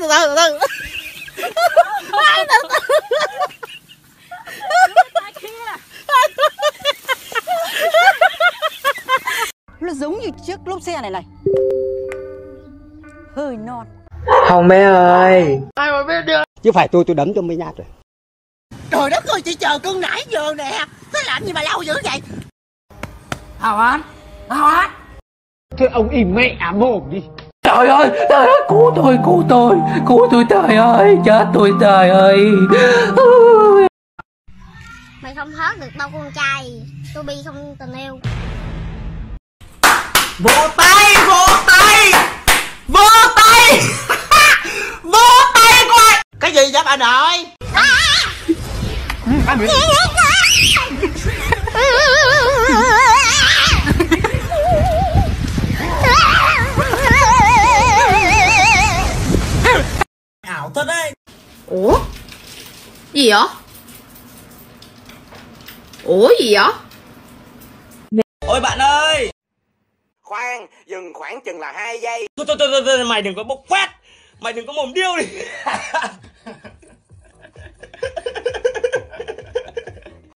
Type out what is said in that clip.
từ. Nó giống như chiếc lốp xe này này. Hơi non. Không bé ơi. Ai mà biết được. Chứ phải tôi đấm cho mấy nhát rồi. Trời đất ơi, chị chờ cưng nãy giờ nè. Sao làm gì mà lâu dữ vậy? Hào Anh. Thôi ông im mẹ mồm đi. Trời ơi, cứu tôi trời ơi, chết tôi trời ơi. Mày không hớt được bao con trai. Tôi bi không tình yêu. Vỗ tay vỗ tay coi. Cái gì vậy bà nội? Ảo thật đấy. Ủa? Gì vậy? Ôi bạn ơi. Khoan, dừng khoảng chừng là 2 giây. Thôi, mày đừng có bốc phét. Mày đừng có mồm điêu đi.